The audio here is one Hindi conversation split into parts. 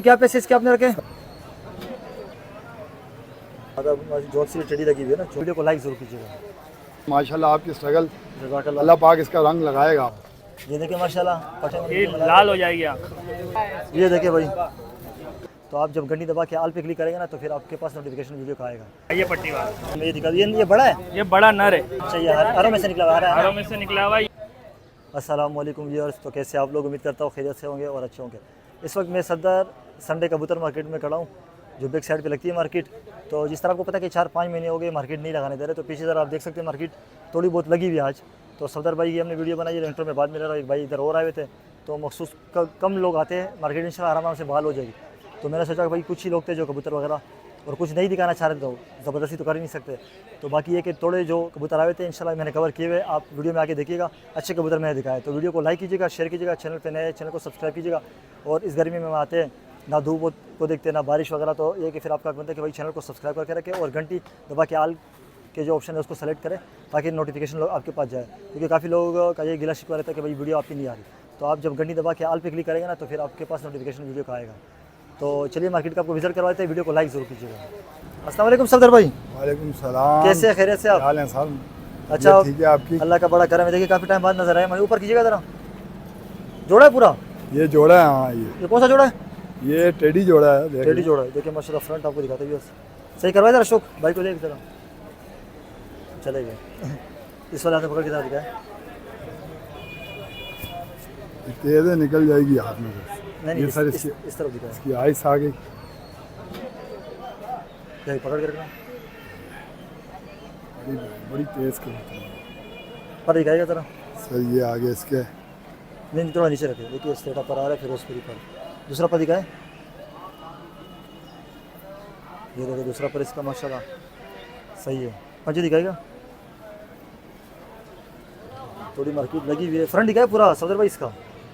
क्या पैसे इसके आपने रखे? जॉब से टेडी लगी हुई है ना, वीडियो को लाइक जरूर कीजिएगा। माशाल्लाह आपकी स्ट्रगल जज़ाकल्लाह। अल्लाह पाक इसका रंग लगाएगा। ये देखिए माशाल्लाह ये लाल हो जाएगी आँख। ये देखिए भाई, तो आप जब घंटी दबा के आल पे क्लिक करेंगे ना तो फिर आपके पास नोटिफिकेशन वीडियो का आएगा। ये पट्टी वाला ये दिखा, ये बड़ा है। ये बड़ा नर है, अच्छा, ये हरों में से निकला हुआ है। हारों में से निकला हुआ है। अस्सलाम वालेकुम व्यूअर्स, तो कैसे आप लोग? उम्मीद करता हूँ खैरियत से होंगे और अच्छे होंगे। इस वक्त मैं सदर संडे कबूतर मार्केट में खड़ा हूँ, जो बैक साइड पे लगती है मार्केट। तो जिस तरह आपको पता है कि 4-5 महीने हो गए मार्केट नहीं लगाने दे रहे, तो पीछे ज़रा आप देख सकते हैं मार्केट थोड़ी बहुत लगी हुई है आज। तो सफदर भाई की हमने वीडियो बनाई है, इंटर में बाद में रहा, एक भाई इधर और आए हुए थे, तो मखसूस कम लोग आते हैं मार्केट, इंशाल्लाह आराम से बहाल हो जाएगी। तो मैंने सोचा कि भाई कुछ ही लोग थे जो कबूतर वगैरह और कुछ नहीं दिखाना चाह रहे थे, तो ज़बरदस्ती तो कर ही नहीं सकते। तो बाकी ये कि थोड़े जो कबूतर आए थे इंशाल्लाह मैंने कवर किए हुए, आप वीडियो में आके देखिएगा। अच्छे कबूतर मैंने दिखाए, तो वीडियो को लाइक कीजिएगा, शेयर कीजिएगा, चैनल पे नए चैनल को सब्सक्राइब कीजिएगा। और इस गर्मी में आते हैं ना धूप को देखते ना बारिश वगैरह, तो ये कि फिर आपका बनता है कि भाई चैनल को सब्सक्राइब करके रखें और घंटी दबा के आल के जो ऑप्शन है उसको सेलेक्ट करें ताकि नोटिफिकेशन आपके पास जाए, क्योंकि काफ़ी लोगों का ये गिला शिकवा रहता है कि भाई वीडियो आपकी नहीं आ रही। तो आप जब घंटी दबा के आल पे क्लिक करेंगे ना तो फिर आपके पास नोटिफिकेशन वीडियो का आएगा। तो चलिए मार्केट का आपको विजिट करवाते हैं, वीडियो को लाइक जरूर कीजिएगा। अस्सलाम वालेकुम सफदर भाई। वालेकुम सलाम। कैसे हैं? खैरियत से आप? हाल है साहब? अच्छा, ठीक है आपकी? अल्लाह का बड़ा करम है। देखिए काफ़ी टाइम बाद नजर आया, मैं ऊपर कीजिएगा ज़रा। जोड़ा है पूरा? ये जोड़ा है। हाँ, ये कौन सा जोड़ा है? ये टेडी जोड़ा है। देख टेडी जोड़ा है। देखिए माशाल्लाह, फ्रंट आपको दिखाते हैं, सही करवाए ज़रा अशोक भाई को, देख ज़रा चले गए। इस वाले हाथ में पकड़ के दिखाए। तेज है, निकल जाएगी हाथ में से। नहीं, ये सर इस तरफ दिखाए, इसकी आइस आ गई। पकड़ कर बड़ी तेज कबूतर पर दिखाएगा ज़रा। सर ये आगे इसके नहीं, थोड़ा नीचे रखे। देखिए स्टेटा पर आ रहा है, फिर उस पर पर दूसरा पर दिखाए। ये देखो दूसरा पर इसका माशाल्लाह सही है। पंजे दिखाएगा, थोड़ी मार्केट लगी हुई है। फ्रंट दिखाए पूरा सफदर भाई इसका।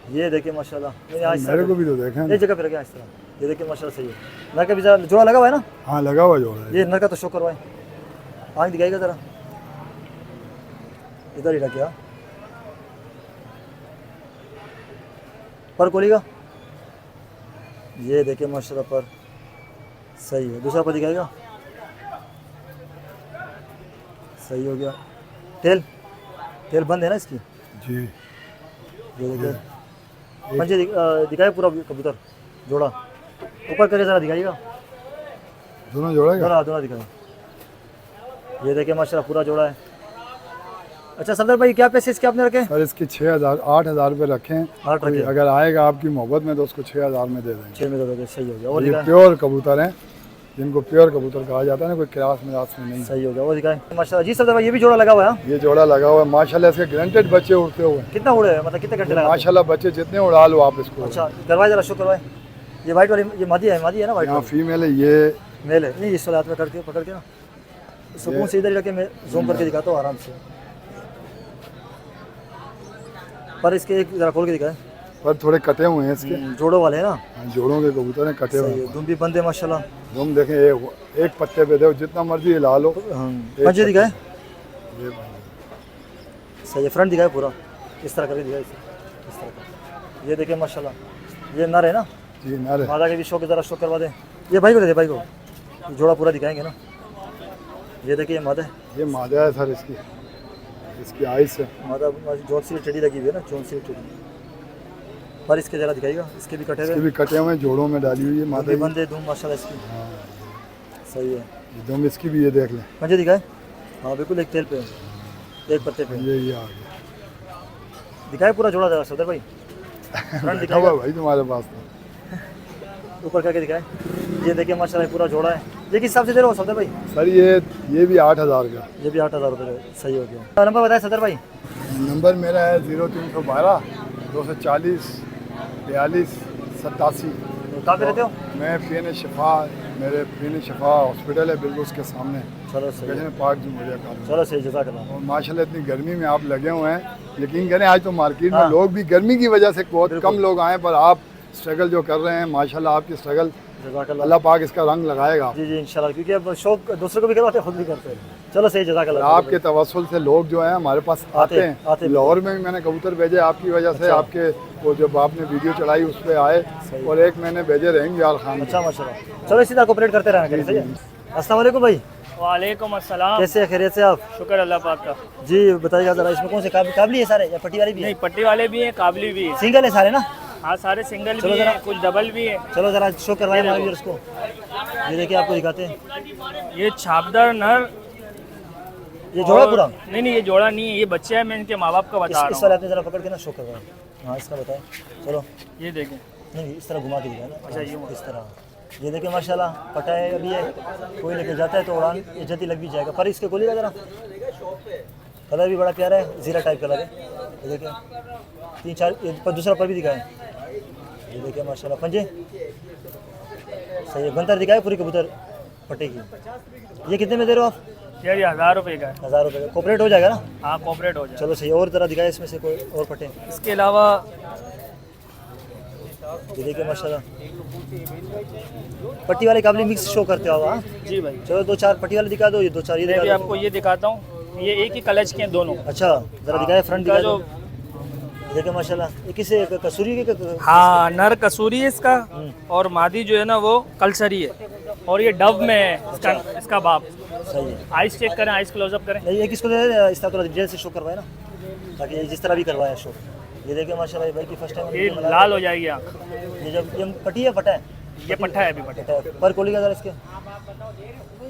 ये देखिए माशाल्लाह, मेरे को भी तो देखें। एक जगह पे रखे इस तरह। ये देखिए माशाल्लाह सही है। नर का भी जोड़ा लगा हुआ है ना? हाँ, लगा हुआ जोड़ा है। ये नर का तो शो करवाए। आँख दिखाएगा ज़रा, इधर ही रखे। पर खोलेगा, ये देखिए माशाल्लाह पर सही है। दूसरा पर दिखाएगा, सही हो गया। तेल बंद है ना इसकी? जी। ये देखिए पंजे दिखाए पूरा कबूतर जोड़ा। ऊपर करके ज़रा दिखाइएगा। दोनों जोड़ा दोनों दिखाए। ये देखिए माशाल्लाह पूरा जोड़ा है। अच्छा सफदर भाई, क्या पैसे इसके आपने रखे? सर इसके 6,000 8,000 रुपये रखें। 8 रखे। अगर आएगा आपकी मोहब्बत में तो उसको 6,000 में दे देंगे। 6 में दे दोगे, सही हो गया। और ये दिखाए, प्योर कबूतर हैं, जिनको प्योर कबूतर कहा जाता है ना, कोई क्रास मिलास में नहीं। सही हो गया। वो दिखाए माशाल्लाह। जी सफदर भाई, ये भी जोड़ा लगा हुआ है? ये जोड़ा लगा हुआ है माशाल्लाह। इसके ग्रेंटेड बच्चे उड़ते हुए। कितना उड़े हैं, मतलब कितने घंटे लगा? माशाल्लाह बच्चे जितने उड़ा लो आप इसको। अच्छा, करवाए ज़रा शो करवाए। ये वाइट वाली, ये मादी है ना वाइट यहाँ वाली? फीमेल है, ये मेल है। नहीं, इस वाले हाथ में करके पकड़ के ना सुकून से इधर ही रखे, मैं जूम करके दिखाता हूँ आराम से। पर इसके एक ज़रा खोल के दिखाए। पर थोड़े कटे हुए हैं इसके। जोड़ों वाले हैं ना? हाँ, जोड़ों के कबूतर हैं, कटे हुए सही हैं। है। दुम भी बंदे माशाल्लाह। तुम देखें एक पत्ते पे दो, जितना मर्जी हिला लो। पंजे दिखाए, ये सही है। फ्रंट दिखाए पूरा, इस तरह करके दिखाए, इस तरह का। ये देखिए माशाल्लाह, ये नर है ना? जी नर है। मादा के भी शो के ज़रा शो करवा दें। ये भाई को दे दे, भाई को जोड़ा पूरा दिखाएंगे ना। ये देखिए मादा है। ये मादा है सर, इसकी आइस है। मादा जोन सी टेडी लगी हुई है ना, जोन सी टेडी। पर इसके ज़रा दिखाएगा, इसके भी कटे इसके हुए, भी कटे हुए हैं, जोड़ों में डाली हुई है मादा भी की। बंदे धूम माशाल्लाह इसकी। हाँ, सही है। एकदम इसकी भी ये देख लें। पंजे दिखाए। हाँ बिल्कुल, एक तेल पे, एक पत्ते पे ये आ गया। दिखाए पूरा जोड़ा ज़रा सफदर भाई। फ्रंट दिखा हुआ दिखाएगा, भाई तुम्हारे पास तो। ऊपर करके दिखाए। ये देखिए माशाल्लाह पूरा जोड़ा है। ये किस हिसाब से दे रहे हो सफदर भाई? सर ये भी 8,000 का। ये भी 8,000 रुपये। सही हो गया। नंबर बताए सफदर भाई। नंबर मेरा है 0312 240 42 87। कहाँ पे रहते हो? मैं पीने शफा, मेरे पीने शफा हॉस्पिटल है बिल्कुल उसके सामने, चलो सही है। पार्क जमहूरिया का। चलो सही, जज़ाकल्लाह। और माशाल्लाह इतनी गर्मी में आप लगे हुए हैं, यकीन करें आज तो मार्केट में हाँ। लोग भी गर्मी की वजह से बहुत बिल्कुल। कम लोग आए, पर आप स्ट्रगल जो कर रहे हैं माशाल्लाह आपकी स्ट्रगल जज़ाकल्लाह। अल्लाह पाक इसका रंग लगाएगा। जी जी इंशाल्लाह, क्योंकि अब शौक दूसरों को भी करवाते हैं, खुद भी करते हैं। चलो सही, जज़ाकल्लाह। आपके तवस्सुल से लोग जो हैं हमारे पास आते हैं। आते भी। लाहौर में भी मैंने कबूतर भेजे आपकी वजह से। अच्छा। आपके वो जब आपने वीडियो चलाई उस पर आए, और एक मैंने भेजे रहीम यार खान। अच्छा माशाल्लाह, चलो इसी तरह कोऑपरेट करते रहना करें, सही है। अस्सलाम वालेकुम भाई, वालेकुम अस्सलाम। कैसे हैं, खैरियत से आप? शुक्र अल्लाह पाक का। जी बताइएगा ज़रा, इसमें कौन से काबली है सारे या पट्टी वाली भी है? नहीं, पट्टी वाले भी हैं, काबली भी है। सिंगल है सारे ना? हाँ, सारे सिंगल चलो भी जरा। हैं, कुछ डबल भी है। चलो ज़रा शो करवाइए हमारे व्यूअर्स को। ये देखिए आपको दिखाते हैं, ये छापदार नर। ये जोड़ा और- पूरा? नहीं, ये जोड़ा नहीं है, ये बच्चे हैं, मैं इनके माँ बाप का बता इस रहा वाले हूँ। आपने ज़रा पकड़ के ना शो करवाएं। हाँ इसका बताएं, चलो। ये देखें, नहीं इस तरह घुमा के दिखाएं ना। अच्छा, यूँ। इस तरह। ये देखिए माशाल्लाह, पटा है अभी है, कोई लेके जाता है तो उड़ान ये जल्दी लग भी जाएगा। पर इसके खोलिएगा ज़रा, कलर भी बड़ा प्यारा है, जीरा टाइप कलर है। ये देखिए 3-4, पर दूसरा पर भी दिखाएं। ये देखिए माशाल्लाह, पंजे सही है, बंतर दिखाए पूरी कबूतर पट्टे की। ये कितने में दे रहे हो आप? यार ये 1000 रुपये का है। 1000 रुपये का कोऑपरेट हो जाएगा ना? हाँ, कॉपरेट हो जाए। चलो सही है, और ज़रा दिखाए इसमें से कोई और पट्टे। इसके अलावा ये देखिए माशाल्लाह, पट्टी वाले काबली मिक्स शो करते हो आप? हाँ जी भाई, चलो 2-4 पट्टी वाले दिखा दो, ये 2-4 ये मैं भी दिखा दो। आपको ये दिखाता हूँ। ये एक ही कलच के हैं दोनों। अच्छा ज़रा दिखाए, फ्रंट का दिखा जो दो। देखिए माशाल्लाह, ये किसे कसूरी के हाँ, नर कसूरी है इसका, हम्म। और मादी जो है ना वो कलसरी है, और ये डव में है इसका बाप। सही है। आइस चेक करें, आइस क्लोजअप करें। नहीं ये किसको दे रहे हैं? इस तरह थोड़ा डिटेल से शो करवाए ना, ताकि ये जिस तरह भी करवाया शो। ये देखिए माशाल्लाह, ये भाई की फर्स्ट ये टाइम लाल हो जाएगी आँख। ये जब ये पट्टी है पटा है? ये पट्टा है, अभी पट्टा। पटा है। पर खोलिएगा ज़रा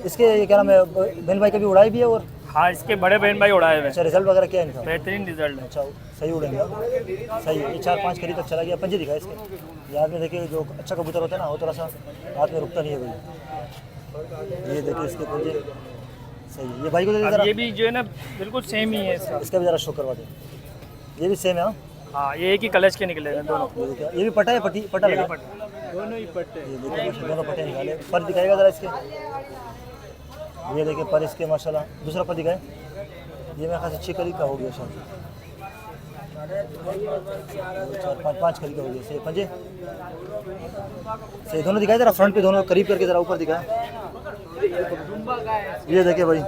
इसके ये क्या नाम है, बहन भाई कभी उड़ाई भी है? और हाँ, इसके बड़े बहन भाई उड़ाए हुए हैं। अच्छा रिजल्ट वगैरह क्या है इनका? बेहतरीन रिजल्ट है। अच्छा सही उड़ेंगे, सही है। ये 4-5 करी तक चला गया। पंजे दिखा इसके, याद में देखिए जो अच्छा कबूतर होता है ना वो थोड़ा सा हाथ में रुकता नहीं है भाई। ये देखिए इसके पंजे सही है। ये भाई को दे दे अब जरा, ये भी जो है ना बिल्कुल सेम ही है इसका। इसका भी ज़रा शो करवा दे। ये भी सेम है? हाँ हाँ, ये एक ही कलच के निकले हैं दोनों। ये देखिए, ये भी पटा है, पटा लगा। दोनों ही पट्टे। ये देखिए माशाल्लाह, दोनों पटे निकाले। पर दिखाएगा ज़रा इसके। ये देखिए पर इसके माशाल्लाह, दूसरा पर दिखाए। ये मेरे ख्याल से 6 करी का हो गया शायद, 4-5 करी का हो गया। सही पंजे सही, दोनों दिखाए ज़रा फ्रंट पे, दोनों करीब करके ज़रा ऊपर दिखाए। ये देखिए भाई,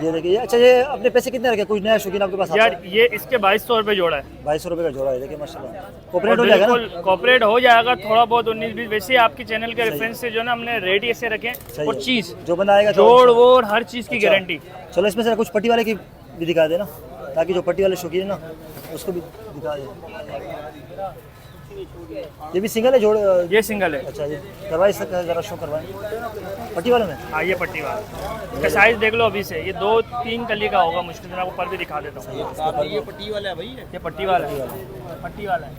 ये देखिए। ये अच्छा, ये अपने पैसे कितने रखे? कुछ नया शौकीन आपके पास आता यार है? ये इसके 2200 रुपये जोड़ा है। 2200 रुपये का जोड़ा है। देखिए माशाल्लाह, कोऑपरेट हो जाएगा ना? बिल्कुल कॉपरेट हो जाएगा, थोड़ा बहुत 19-20। वैसे ही आपके चैनल के रेफरेंस से जो है ना हमने रेट ऐसे रखे हैं, सही और है। चीज़ जो बंदा आएगा जोड़ वोड़ हर चीज़ की अच्छा। गारंटी। चलो इसमें से कुछ पट्टी वाले की भी दिखा देना, ताकि जो पट्टी वाले शौकीन है ना उसको भी दिखा दे। ये भी सिंगल है जोड़? ये सिंगल है। अच्छा ये करवाए, इसका ज़रा शो करवाएं पट्टी वाले में। हाँ, ये पट्टी वाला। इसका साइज देख लो अभी से, ये 2-3 कली का होगा मुश्किल से। मैं आपको पर भी दिखा देता हूँ। ये पट्टी वाला है भाई, ये पट्टी वाला है, पट्टी वाला है।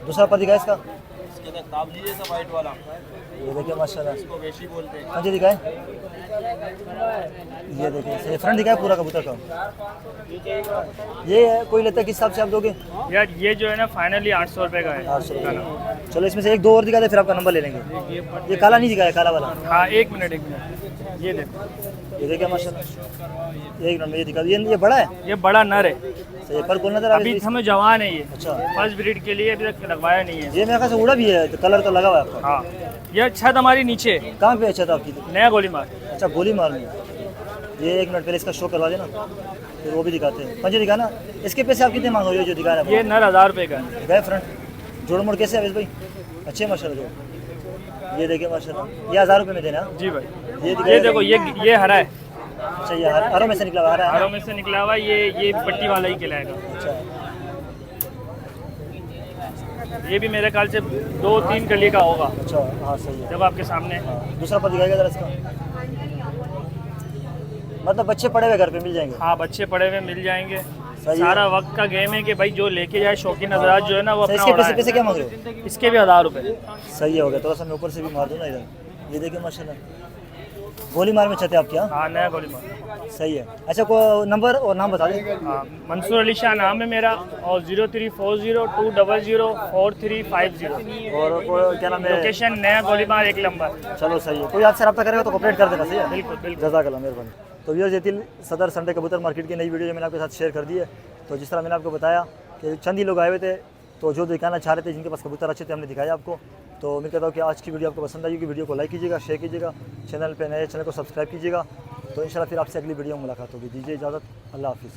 दूसरा पर दिखाए इसका। इसके अंदर काबली जैसा वाइट वाला, ये देखिए माशाल्लाह, इसको वेशी बोलते हैं। पंजे दिखाए। ये देखिए सही, फ्रंट दिखाए पूरा कबूतर का। ये कोई लेता है किस हिसाब से आप दोगे? यार ये जो है ना फाइनली 800 रुपये का है। 800 रुपये। चलो इसमें से 1-2 और दिखा दे, फिर आपका नंबर ले लेंगे। ये काला नहीं दिखाया, काला वाला। हाँ, एक मिनट। ये देखो, ये देखिए माशाल्लाह, एक नंबर ये दिखा। ये बड़ा है? ये बड़ा नर है, सही पर कौन नजर आ अभी रही है? हमें जवान है ये। अच्छा फर्स्ट ब्रीड के लिए अभी तक लगवाया नहीं है। ये मेरे ख्याल से उड़ा भी है, तो कलर तो लगा हुआ है आपका। हाँ, ये छत हमारी नीचे है, कहाँ पे अच्छा था आपकी? नया गोली मार। अच्छा गोली मारनी है। ये 1 मिनट पहले इसका शो करवा देना, फिर वो भी दिखाते हैं। पंजे दिखाना। इसके पैसे आप कितने मांग रहे हो जो दिखा रहे ये हैं? नर 1000 रुपये का है। गए फ्रंट जोड़ मोड़ कैसे है अवेश भाई? अच्छे माशाल्लाह जोड़। ये देखिए माशाल्लाह, ये 1000 रुपये में देना। जी भाई, ये ये दिखाए। देखो, ये हरा है, अच्छा ये हरों में से निकला हुआ है। हरों में से निकला हुआ। ये पट्टी वाला ही खिलाएगा। अच्छा ये भी मेरे ख्याल से 2-3 कली का होगा, अच्छा हाँ सही है। जब आपके सामने। हाँ, दूसरा पर दिखाएगा जरा इसका। मतलब बच्चे पड़े हुए घर पे मिल जाएंगे? हाँ, बच्चे पड़े हुए मिल जाएंगे। सही है। सारा वक्त का गेम है कि भाई जो लेके जाए शौकीन हजरात जो है ना वो सही, अपना इसके पैसे उड़ाए। पैसे क्या मांग रहे हो? इसके भी 1000 रुपये। सही हो गया, थोड़ा सा मैं ऊपर से भी मार दूँ ना इधर। ये देखिए माशाल्लाह, गोली मार में छते आपके यहाँ। हाँ, नया गोली मार। सही है। अच्छा को नंबर और नाम बता दें। हाँ, मंसूर अली शाह नाम है मेरा, और 0340204350। और क्या नाम है? लोकेशन नया गोलीबार 1 नंबर। चलो सही है, कोई आपसे रब्ता करेगा तो कॉपरेट कर देना। सही है, बिल्कुल बिल्कुल। जज़ाकल्लाह, मेहरबानी। तो व्यूअर्स, ये थी सदर संडे कबूतर मार्केट की नई वीडियो जो मैंने आपके साथ शेयर कर दी है। तो जिस तरह मैंने आपको बताया कि चंद ही लोग आए हुए थे, तो जो दिखाना चाह रहे थे, जिनके पास कबूतर अच्छे थे, हमने दिखाया आपको। तो उम्मीद करता हूँ कि आज की वीडियो आपको पसंद आई होगी। वीडियो को लाइक कीजिएगा, शेयर कीजिएगा, चैनल पे नए चैनल को सब्सक्राइब कीजिएगा। तो इंशाल्लाह फिर आपसे अगली वीडियो में मुलाकात होगी। दीजिए इजाज़त, अल्लाह हाफिज़।